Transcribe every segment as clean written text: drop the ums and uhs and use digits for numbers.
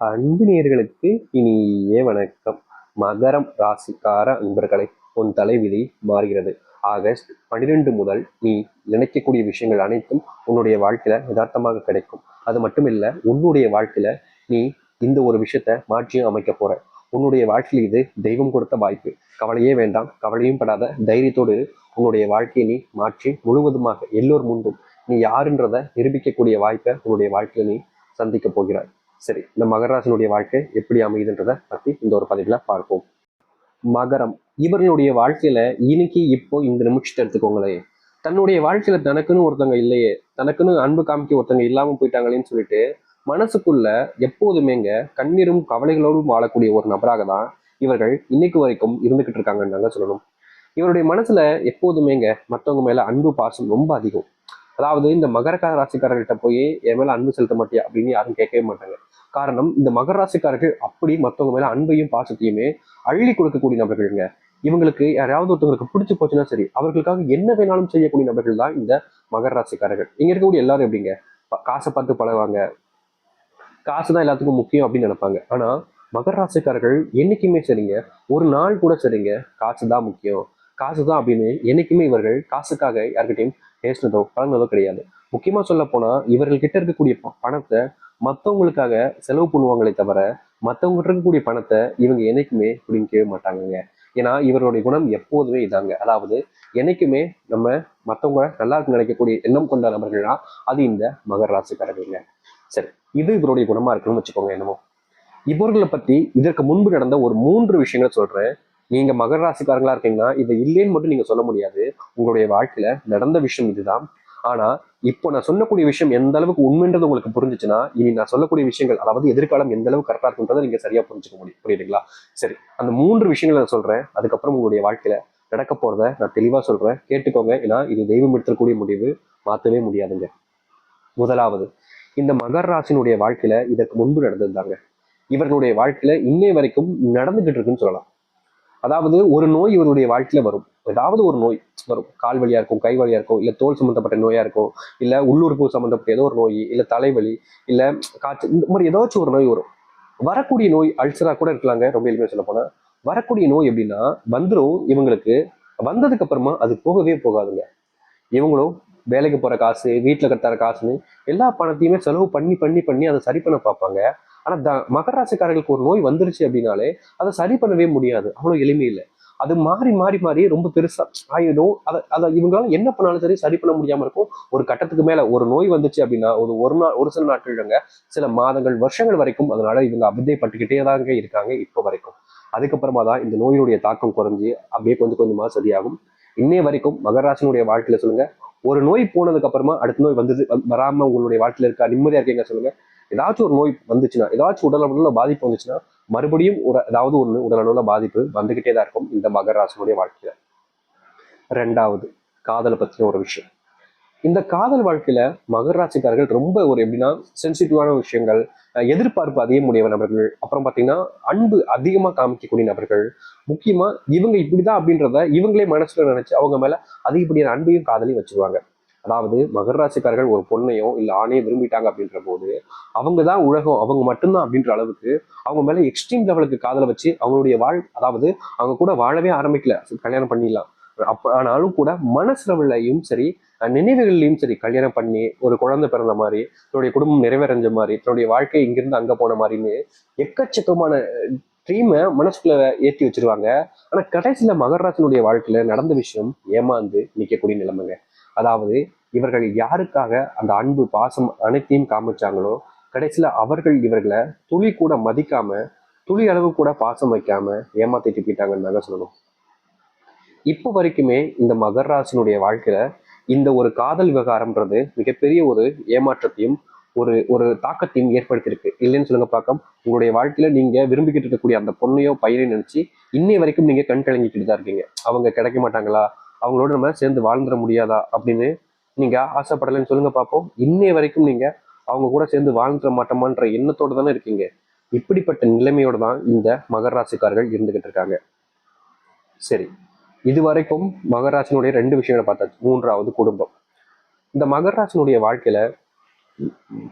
அன்பு நேயர்களுக்கு இனிய வணக்கம். மகரம் ராசிக்கார அன்பர்களை உன் தலைவிதி மாறுகிறது. ஆகஸ்ட் 12 முதல் நீ நினைக்கக்கூடிய விஷயங்கள் அனைத்தும் உன்னுடைய வாழ்க்கையில யதார்த்தமாக கிடைக்கும். அது மட்டும் இல்ல, உன்னுடைய வாழ்க்கையில நீ இந்த ஒரு விஷயத்த மாற்றியும் அமைக்க போற. உன்னுடைய வாழ்க்கையில் இது தெய்வம் கொடுத்த வாய்ப்பு. கவலையே வேண்டாம், கவலையும் படாத, தைரியத்தோடு உன்னுடைய வாழ்க்கையை நீ மாற்றி முழுவதுமாக எல்லோர் முன்பும் நீ யாருன்றதை நிரூபிக்கக்கூடிய வாய்ப்பை உன்னுடைய வாழ்க்கையில நீ சந்திக்க போகிறாய். சரி, இந்த மகராசனுடைய வாழ்க்கை எப்படி அமையுதுன்றதை பத்தி இந்த ஒரு பதிவுல பார்ப்போம். மகரம், இவர்களுடைய வாழ்க்கையில இன்னைக்கு இப்போ இந்த நிமிஷத்தை எடுத்துக்கோங்களேன். தன்னுடைய வாழ்க்கையில தனக்குன்னு ஒருத்தவங்க இல்லையே, தனக்குன்னு அன்பு காமிக்க ஒருத்தவங்க இல்லாம போயிட்டாங்களேன்னு சொல்லிட்டு மனசுக்குள்ள எப்போதுமேங்க கண்ணீரும் கவலைகளோடும் வாழக்கூடிய ஒரு நபராக தான் இவர்கள் இன்னைக்கு வரைக்கும் இருந்துகிட்டு இருக்காங்கன்னு தாங்க சொல்லணும். இவருடைய மனசுல எப்போதுமேங்க மற்றவங்க மேல அன்பு பாசம் ரொம்ப அதிகம். அதாவது இந்த மகர ராசிக்காரர்கிட்ட போய் என் மேல அன்பு செலுத்த மாட்டியா அப்படின்னு யாரும் கேட்கவே மாட்டாங்க. காரணம், இந்த மகர ராசிக்காரர்கள் அப்படி மற்றவங்க மேல அன்பையும் பாசத்தையுமே அள்ளி கொடுக்கக்கூடிய நபர்கள்ங்க. இவங்களுக்கு யாராவது ஒருத்தவங்களுக்கு பிடிச்சு போச்சுன்னா சரி, அவர்களுக்காக என்ன வேணாலும் செய்யக்கூடிய நபர்கள் தான் இந்த மகர ராசிக்காரர்கள். இங்க இருக்கக்கூடிய எல்லாரும் எப்படிங்க, காசை பார்த்து பழகுவாங்க, காசு தான் எல்லாத்துக்கும் முக்கியம் அப்படின்னு நினைப்பாங்க. ஆனா மகர ராசிக்காரர்கள் என்னைக்குமே சரிங்க, ஒரு நாள் கூட சரிங்க, காசு தான் முக்கியம், காசு தான் அப்படின்னு என்னைக்குமே இவர்கள் காசுக்காக யார்கிட்டையும் பேசினதோ பழகினதோ கிடையாது. முக்கியமா சொல்ல போனா இவர்கள் கிட்ட இருக்கக்கூடிய பணத்தை மற்றவங்களுக்காக செலவு பண்ணுவாங்களே தவிர மற்றவங்க இருக்கக்கூடிய பணத்தை இவங்க என்னைக்குமே பிடிக்கவே மாட்டாங்கங்க. ஏன்னா இவருடைய குணம் எப்போதுமே இதாங்க. அதாவது என்னைக்குமே நம்ம மற்றவங்க நல்லா இருக்கு நினைக்கக்கூடிய எண்ணம் கொண்ட நபர்கள்னா அது இந்த மகர ராசிக்காரர்கள்ங்க. சரி, இது இவருடைய குணமா இருக்குன்னு வச்சுக்கோங்க. என்னமோ இவர்களை பத்தி இதற்கு முன்பு நடந்த ஒரு 3 விஷயங்களை சொல்றேன். நீங்க மகர ராசிக்காரங்களா இருக்கீங்கன்னா இது இல்லைன்னு மட்டும் நீங்க சொல்ல முடியாது. உங்களுடைய வாழ்க்கையில நடந்த விஷயம் இதுதான். ஆனா இப்போ நான் சொல்லக்கூடிய விஷயம் எந்த அளவுக்கு உண்மைன்றது உங்களுக்கு புரிஞ்சுச்சுன்னா இனி நான் சொல்லக்கூடிய விஷயங்கள், அதாவது எதிர்காலம் எந்த அளவுக்கு கரெக்டா இருக்குன்றதை நீங்க சரியா புரிஞ்சுக்க முடியும். புரியுதுங்களா? சரி, அந்த 3 விஷயங்களை நான் சொல்றேன். அதுக்கப்புறம் உங்களுடைய வாழ்க்கையில நடக்க போறத நான் தெளிவா சொல்றேன், கேட்டுக்கோங்க. ஏன்னா இது தெய்வம் எடுத்துக்கூடிய முடிவு, மாற்றவே முடியாதுங்க. முதலாவது, இந்த மகர ராசினுடைய வாழ்க்கையில இதற்கு முன்பு நடந்தது தாங்க இவர்களுடைய வாழ்க்கையில இன்னை வரைக்கும் நடந்துகிட்டு இருக்குன்னு சொல்லலாம். அதாவது ஒரு நோய் இவருடைய வாழ்க்கையில வரும். ஏதாவது ஒரு நோய் வரும். கால் வலியா இருக்கும், கை வலியா இருக்கும், இல்ல தோல் சம்பந்தப்பட்ட நோயா இருக்கும், இல்ல உள்ளுறுப்பு சம்பந்தப்பட்ட ஏதோ ஒரு நோய், இல்ல தலைவலி, இல்ல காய்ச்சல், இந்த மாதிரி ஏதாச்சும் ஒரு நோய் வரும். வரக்கூடிய நோய் அல்சரா கூட இருக்கலாங்க. ரொம்ப எளிமையா சொல்ல போனா வரக்கூடிய நோய் எப்படின்னா வந்துடும் இவங்களுக்கு. வந்ததுக்கு அப்புறமா அது போகவே போகாதுங்க. இவங்களும் வேலைக்கு போற காசு, வீட்டுல கட்டுற காசுன்னு எல்லா பணத்தையுமே செலவு பண்ணி பண்ணி பண்ணி அதை சரி பண்ண பார்ப்பாங்க. ஆனா மகர ராசிக்காரர்களுக்கு ஒரு நோய் வந்துருச்சு அப்படின்னாலே அதை சரி பண்ணவே முடியாது. அவ்வளவு எளிமை இல்லை. அது மாறி மாறி மாறி ரொம்ப பெருசா ஆயிடும். அதை இவங்களால என்ன பண்ணாலும் சரி பண்ண முடியாம இருக்கும். ஒரு கட்டத்துக்கு மேல ஒரு நோய் வந்துச்சு அப்படின்னா ஒரு நாள், ஒரு சில நாட்கள், சில மாதங்கள், வருஷங்கள் வரைக்கும் அதனால இவங்க அவதிப்பட்டுக்கிட்டே தாங்க இருக்காங்க இப்போ வரைக்கும். அதுக்கப்புறமா தான் இந்த நோயினுடைய தாக்கம் குறைஞ்சி அப்படியே கொஞ்சம் கொஞ்சமா சரியாகும். இன்னைய வரைக்கும் மகராசினுடைய வாழ்க்கையில சொல்லுங்க, ஒரு நோய் போனதுக்கு அப்புறமா அடுத்த நோய் வந்தது வராம உங்களுடைய வாழ்க்கையில இருக்கா, நிம்மதியா இருக்கீங்க சொல்லுங்க. ஏதாச்சும் ஒரு நோய் வந்துச்சுன்னா, ஏதாச்சும் உடல் பாதிப்பு வந்துச்சுன்னா மறுபடியும் ஏதாவது ஒண்ணு உடல் பாதிப்பு வந்துகிட்டே தான் இருக்கும் இந்த மகர ராசினுடைய வாழ்க்கையில. ரெண்டாவது, காதலை பத்தின ஒரு விஷயம். இந்த காதல் வாழ்க்கையில மகர ராசிக்காரர்கள் ரொம்ப ஒரு எப்படின்னா சென்சிட்டிவான விஷயங்கள், எதிர்பார்ப்பு அதிகம் உடைய நபர்கள், அப்புறம் பாத்தீங்கன்னா அன்பு அதிகமா காமிக்கக்கூடிய நபர்கள். முக்கியமா இவங்க இப்படிதான் அப்படின்றத இவங்களே மனசுல நினைச்சு அவங்க மேல அதிகப்படியான அன்பையும் காதலையும் வச்சிருவாங்க. அதாவது மகர ராசிக்காரர்கள் ஒரு பொண்ணையோ இல்ல ஆணையோ விரும்பிட்டாங்க அப்படின்ற போது அவங்கதான் உலகம், அவங்க மட்டும்தான் அப்படின்ற அளவுக்கு அவங்க மேல எக்ஸ்ட்ரீம் லெவலுக்கு காதலை வச்சு அவங்களுடைய அதாவது அவங்க கூட வாழவே ஆரம்பிக்கல, கல்யாணம் பண்ணிடலாம். ஆனாலும் கூட மனசுலயும் சரி, நினைவுகள்லையும் சரி கல்யாணம் பண்ணி ஒரு குழந்தை பிறந்த மாதிரி, தன்னுடைய குடும்பம் நிறைவேறஞ்ச மாதிரி, தன்னுடைய வாழ்க்கை இங்கிருந்து அங்க போன மாதிரின்னு எக்கச்சக்கமான ட்ரீமை மனசுக்குள்ள ஏற்றி வச்சிருவாங்க. ஆனா கடைசியில மகராசனுடைய வாழ்க்கையில நடந்த விஷயம் ஏமாந்து நிக்கக்கூடிய நிலைமைங்க. அதாவது இவர்கள் யாருக்காக அந்த அன்பு பாசம் அனைத்தையும் காமிச்சாங்களோ கடைசியில அவர்கள் இவர்களை துளி கூட மதிக்காம, துளி அளவு கூட பாசம் வைக்காம ஏமாத்திட்டு போயிட்டாங்கன்னு தாங்க சொல்லணும். இப்போ வரைக்குமே இந்த மகர ராசினுடைய வாழ்க்கையில இந்த ஒரு காதல் விவகாரம்ன்றது மிகப்பெரிய ஒரு ஏமாற்றத்தையும் ஒரு ஒரு தாக்கத்தையும் ஏற்படுத்தியிருக்கு. இல்லைன்னு சொல்லுங்க பார்க்க, உங்களுடைய வாழ்க்கையில நீங்க விரும்பிக்கிட்டு இருக்கக்கூடிய அந்த பொண்ணையோ பையனையும் நினைச்சு இன்னை வரைக்கும் நீங்க கண் கலங்கிக்கிட்டு தான் இருக்கீங்க. அவங்க கிடைக்க மாட்டாங்களா, அவங்களோட நம்ம சேர்ந்து வாழ்ந்துட முடியாதா அப்படின்னு நீங்க ஆசைப்படலைன்னு சொல்லுங்க பார்ப்போம். இன்னை வரைக்கும் நீங்க அவங்க கூட சேர்ந்து வாழ்ந்துட மாட்டோமான்ற எண்ணத்தோடு தானே இருக்கீங்க. இப்படிப்பட்ட நிலைமையோடு தான் இந்த மகர ராசிக்காரர்கள் இருந்துகிட்டு இருக்காங்க. சரி, இது வரைக்கும் மகராசனுடைய 2 விஷயங்களை பார்த்தாச்சு. மூன்றாவது குடும்பம். இந்த மகராசனுடைய வாழ்க்கையில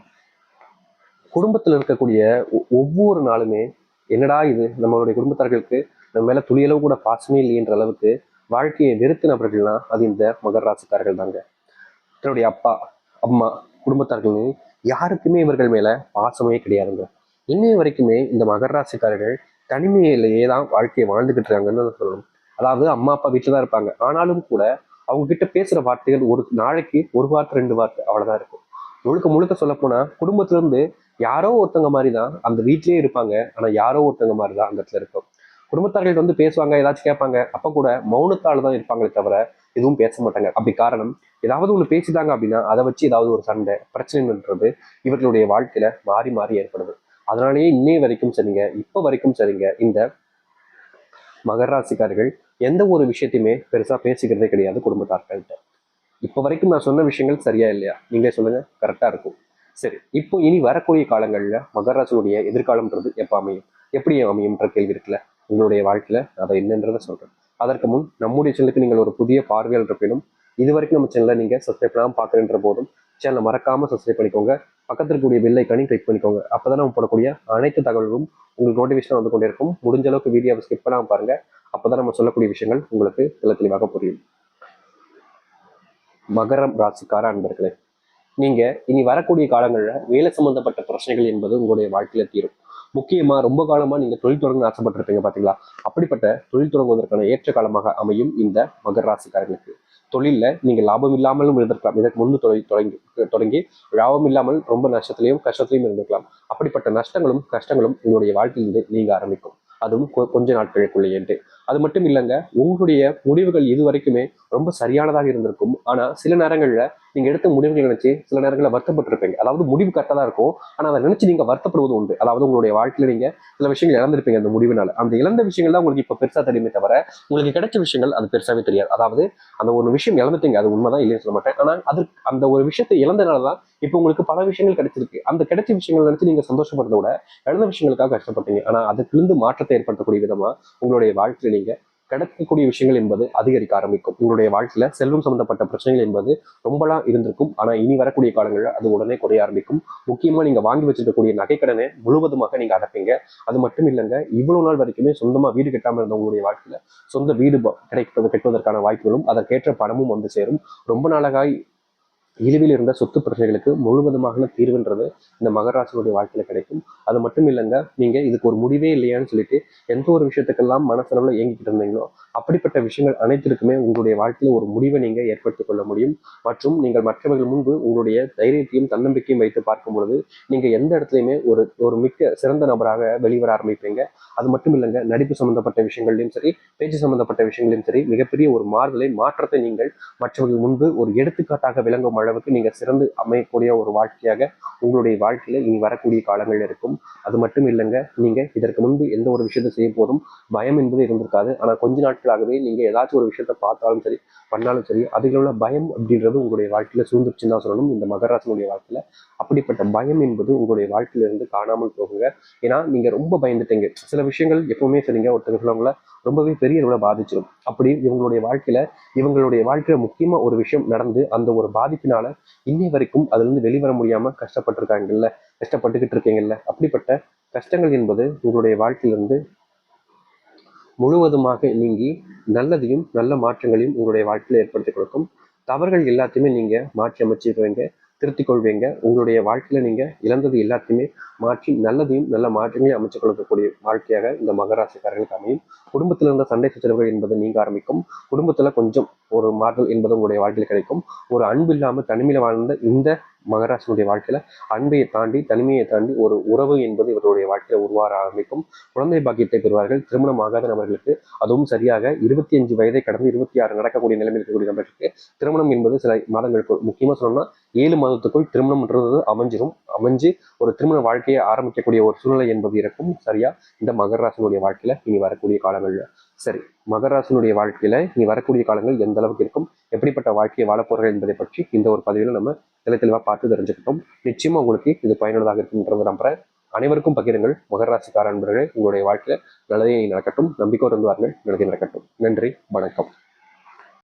குடும்பத்தில் இருக்கக்கூடிய ஒவ்வொரு நாளுமே என்னடா இது, நம்மளுடைய குடும்பத்தார்களுக்கு நம்ம மேல துளியளவு கூட பாசமே இல்லைன்ற அளவுக்கு வாழ்க்கையை வெறுத்த நபர்கள்னா அது இந்த மகர ராசிக்காரர்கள் தாங்க. தன்னுடைய அப்பா அம்மா குடும்பத்தார்கள்னு யாருக்குமே இவர்கள் மேல பாசமே கிடையாதுங்க. இன்னைய வரைக்குமே இந்த மகர ராசிக்காரர்கள் தனிமையிலேயே தான் வாழ்க்கையை வாழ்ந்துகிட்டு இருக்காங்கன்னு சொல்லணும். அதாவது அம்மா அப்பா வீட்டுல தான் இருப்பாங்க, ஆனாலும் கூட அவங்க கிட்ட பேசுற வார்த்தைகள் ஒரு நாளைக்கு ஒரு வார்த்தை 2 வார்த்தை அவ்வளவுதான் இருக்கும். முழுக்க முழுக்க சொல்ல போனா குடும்பத்துல இருந்து யாரோ ஒருத்தவங்க மாதிரி தான் அந்த வீட்லயே இருப்பாங்க, ஆனா யாரோ ஒருத்தவங்க மாதிரி தான் அந்த இடத்துல இருக்கும். குடும்பத்தார்கள் வந்து பேசுவாங்க, ஏதாச்சும் கேட்பாங்க, அப்ப கூட மௌனத்தால தான் இருப்பாங்களே தவிர எதுவும் பேச மாட்டாங்க. அப்படி காரணம், ஏதாவது ஒண்ணு பேசிட்டாங்க அப்படின்னா அதை வச்சு ஏதாவது ஒரு சண்டை பிரச்சனைன்றது இவர்களுடைய வாழ்க்கையில மாறி மாறி ஏற்படுது. அதனாலேயே இன்னைய வரைக்கும் சரிங்க, இப்ப வரைக்கும் சரிங்க, இந்த மகர ராசிக்காரர்கள் எந்த ஒரு விஷயத்தையுமே பெருசா பேசிக்கிறதே கிடையாது குடும்பத்தார்கள்ட்ட. இப்ப வரைக்கும் நான் சொன்ன விஷயங்கள் சரியா இல்லையா? நீங்களே சொல்லுங்க, கரெக்டா இருக்கும். சரி, இப்போ இனி வரக்கூடிய காலங்கள்ல மகர ராசியுடைய எதிர்காலம்ன்றது எப்ப அமையும், எப்படி அமையும்ன்ற கேள்வி இருக்குல்ல. உங்களுடைய வாழ்க்கையில அதை என்னன்றதை சொல்றேன். அதற்கு முன் நம்முடைய சேனலுக்கு நீங்கள் ஒரு புதிய பார்வையாளர் இருப்பினும் இது வரைக்கும் நம்ம சேனலை நீங்க சப்ஸ்கிரைப் பண்ணாம பாக்குறேன்ற போதும் சேனலை மறக்காம சப்ஸ்கிரைப் பண்ணிக்கோங்க. பக்கத்தில் இருக்கக்கூடிய பெல் ஐக்கானையும் கிளிக் பண்ணிக்கோங்க. அப்பதான் நம்ம போடக்கூடிய அனைத்து தகவல்களும் உங்களுக்கு நோட்டிஃபிகேஷன் வந்து கொண்டே இருக்கும். முடிஞ்ச அளவுக்கு வீடியோவை ஸ்கிப் பண்ணாம பாருங்க. அப்பதான் நம்ம சொல்லக்கூடிய விஷயங்கள் உங்களுக்கு தெளிவாக புரியும். மகரம் ராசிக்கார அன்பர்களே, நீங்க இனி வரக்கூடிய காலங்களில் வேலை சம்பந்தப்பட்ட பிரச்சனைகள் என்பது உங்களுடைய வாழ்க்கையில தீரும். முக்கியமா ரொம்ப காலமா நீங்க தொழில் தொடங்க ஆசைப்பட்டிருப்பீங்க பாத்தீங்களா, அப்படிப்பட்ட தொழில் தொடங்குவதற்கான ஏற்ற காலமாக அமையும் இந்த மகர ராசிக்காரர்களுக்கு. தொழில்ல நீங்க லாபம் இல்லாமலும் இருந்திருக்கலாம், இதற்கு முன்பு தொடங்கி லாபம் இல்லாமல் ரொம்ப நஷ்டத்திலையும் கஷ்டத்திலையும் இருந்திருக்கலாம். அப்படிப்பட்ட நஷ்டங்களும் கஷ்டங்களும் உங்களுடைய வாழ்க்கையிலிருந்து நீங்க ஆரம்பிக்கும், அதுவும் கொஞ்ச நாட்களுக்குள்ளேயே. அது மட்டும் இல்லைங்க, உங்களுடைய முடிவுகள் இது வரைக்குமே ரொம்ப சரியானதாக இருந்திருக்கும். ஆனா சில நேரங்கள்ல நீங்க எடுத்த முடிவுகள் நினைச்சு சில நேரங்களில் வருத்தப்பட்டிருப்பீங்க. அதாவது முடிவு கரெக்டாக தான் இருக்கும், ஆனா அதை நினைச்சு நீங்க வருத்தப்படுவது உண்டு. அதாவது உங்களுடைய வாழ்க்கையில நீங்க சில விஷயங்கள் இழந்திருப்பீங்க அந்த முடிவினால. அந்த இழந்த விஷயங்கள் தான் உங்களுக்கு இப்ப பெருசா தெரியுமே தவிர உங்களுக்கு கிடைச்ச விஷயங்கள் அது பெருசாவே தெரியாது. அதாவது அந்த ஒரு விஷயம் இழந்துட்டீங்க, அது உண்மைதான், இல்லைன்னு சொல்ல மாட்டேன். ஆனா அது அந்த ஒரு விஷயத்தை இழந்தனாலதான் இப்ப உங்களுக்கு பல விஷயங்கள் கிடைச்சிருக்கு. அந்த கிடைச்ச விஷயங்கள் நினைச்சு நீங்க சந்தோஷப்படுறத விட இழந்த விஷயங்களுக்காக கஷ்டப்பட்டீங்க. ஆனா அதுக்குள்ளேருந்து மாற்றத்தை ஏற்படுத்தக்கூடிய விதமா உங்களுடைய வாழ்க்கையில நீங்க கிடைக்கக்கூடிய விஷயங்கள் என்பது அதிகரிக்க ஆரம்பிக்கும். உங்களுடைய வாழ்க்கையில செல்வம் சம்பந்தப்பட்ட பிரச்சனைகள் என்பது ரொம்பலாம் இருந்திருக்கும், ஆனா இனி வரக்கூடிய காலங்களில் அது உடனே குறைய ஆரம்பிக்கும். முக்கியமா நீங்க வாங்கி வச்சிருக்கக்கூடிய நகைக்கடனை முழுவதுமாக நீங்க அடைப்பீங்க. அது மட்டும் இல்லைங்க, இவ்வளவு நாள் வரைக்குமே சொந்தமா வீடு கட்டாம இருந்த உங்களுடைய வாழ்க்கையில சொந்த வீடு கட்டுவதற்கான வாய்ப்புகளும் அதற்கேற்ற பணமும் வந்து சேரும். ரொம்ப நாளாக இழிவில் இருந்த சொத்து பிரச்சனைகளுக்கு முழுவதுமாக தீர்வுன்றது இந்த மகராசினுடைய வாழ்க்கையில கிடைக்கும். அது மட்டும் இல்லைங்க, நீங்க இதுக்கு ஒரு முடிவே இல்லையான்னு சொல்லிட்டு எந்த ஒரு விஷயத்துக்கெல்லாம் மனசளவுல இயங்கிக்கிட்டு இருந்தீங்களோ அப்படிப்பட்ட விஷயங்கள் அனைத்திற்குமே உங்களுடைய வாழ்க்கையில ஒரு முடிவை நீங்க ஏற்படுத்திக் கொள்ள முடியும். மற்றும் நீங்கள் மற்றவர்கள் முன்பு உங்களுடைய தைரியத்தையும் தன்னம்பிக்கையும் வைத்து பார்க்கும் பொழுது நீங்க எந்த இடத்துலையுமே ஒரு மிக்க சிறந்த நபராக வெளிவர ஆரம்பிப்பீங்க. அது மட்டும் இல்லைங்க, நடிப்பு சம்பந்தப்பட்ட விஷயங்களையும் சரி, பேச்சு சம்பந்தப்பட்ட விஷயங்களையும் சரி, மிகப்பெரிய ஒரு மாற்றத்தை நீங்கள் மற்றவர்கள் முன்பு ஒரு எடுத்துக்காட்டாக விளங்கும் அளவுக்கு நீங்க சிறந்து அமையக்கூடிய ஒரு வாழ்க்கையாக உங்களுடைய வாழ்க்கையில இனி வரக்கூடிய காலங்கள் இருக்கும். அது மட்டும் இல்லைங்க, நீங்க இதற்கு முன்பு எந்த ஒரு விஷயத்தை செய்யும் போதும் பயம் என்பது இருந்திருக்காது. ஆனா கொஞ்ச நாட்களாகவே நீங்க ஏதாச்சும் ஒரு விஷயத்த பார்த்தாலும் சரி பண்ணாலும் சரி அதில் உள்ள பயம் அப்படின்றது உங்களுடைய வாழ்க்கையில சூழ்ந்துருச்சுன்னு தான் சொல்லணும் இந்த மகராசனுடைய வாழ்க்கையில. அப்படிப்பட்ட பயம் என்பது உங்களுடைய வாழ்க்கையில இருந்து காணாமல் போகுங்க. ஏன்னா நீங்க ரொம்ப பயந்துட்டீங்க. சில விஷயங்கள் எப்பவுமே சரிங்க, ஒருத்தர் சொல்லுவாங்கள ரொம்பவே பெரிய அளவுல பாதிச்சிடும். அப்படி இவங்களுடைய வாழ்க்கையில முக்கியமா ஒரு விஷயம் நடந்து அந்த ஒரு பாதிப்பினால இன்னை வரைக்கும் அதுல இருந்து வெளிவர முடியாம கஷ்டப்பட்டிருக்காங்கல்ல, கஷ்டப்பட்டுக்கிட்டு இருக்கீங்கல்ல, அப்படிப்பட்ட கஷ்டங்கள் என்பது உங்களுடைய வாழ்க்கையிலிருந்து முழுவதுமாக நீங்கி நல்லதையும் நல்ல மாற்றங்களையும் உங்களுடைய வாழ்க்கையில ஏற்படுத்தி கொடுக்கும். தவறுகள் எல்லாத்தையுமே நீங்க மாற்றி அமைச்சுக்குவீங்க, திருத்திக் கொள்வீங்க. உங்களுடைய வாழ்க்கையில நீங்க இழந்தது எல்லாத்தையுமே மாற்றி நல்லதையும் நல்ல மாற்றங்களையும் அமைச்சுக் கொள்ளக்கூடிய வாழ்க்கையாக இந்த மகராசிக்காரர்களுக்கு அமையும். குடும்பத்தில் இருந்த சண்டை சச்சரவுகள் என்பது நீங்க ஆரம்பிக்கும். குடும்பத்துல கொஞ்சம் ஒரு மாற்றல் என்பது உங்களுடைய வாழ்க்கையில் கிடைக்கும். ஒரு அன்பு இல்லாம தனிமையில வாழ்ந்த இந்த மகராசினுடைய வாழ்க்கையில அன்பையை தாண்டி தனிமையை தாண்டி ஒரு உறவு என்பது இவருடைய வாழ்க்கையில உருவாக ஆரம்பிக்கும். குழந்தை பாக்கியத்தை பெறுவார்கள். திருமணம் ஆகாத நபர்களுக்கு, அதுவும் சரியாக 25 வயதை கடந்து 26 நடக்கக்கூடிய நிலைமையில் இருக்கக்கூடிய நபர்களுக்கு திருமணம் என்பது சில மாதங்களுக்கு, முக்கியமா சொல்லணும்னா 7 மாதத்துக்குள் திருமணம்ன்றது அமைஞ்சு ஒரு திருமண வாழ்க்கையை ஆரம்பிக்கக்கூடிய ஒரு சூழ்நிலை என்பது இருக்கும். சரியா இந்த மகராசினுடைய வாழ்க்கையில இனி வரக்கூடிய காலங்கள்ல. சரி, மகராசினுடைய வாழ்க்கையில இனி வரக்கூடிய காலங்கள் எந்த அளவுக்கு இருக்கும், எப்படிப்பட்ட வாழ்க்கையை வாழப்போறார்கள் என்பதை பற்றி இந்த ஒரு பதிவில் நம்ம தெளிவா பார்த்து தெரிஞ்சுக்கிட்டோம். நிச்சயமா உங்களுக்கு இது பயனுள்ளதாக இருக்கும்ன்றது நம்புறேன். அனைவருக்கும் பகிருங்கள். மகராசிக்கார அன்பர்களே, உங்களுடைய வாழ்க்கையில நல்லதே நடக்கட்டும். நம்பிக்கையோடு இருந்து வாருங்கள். நல்லதே நடக்கட்டும். நன்றி, வணக்கம்.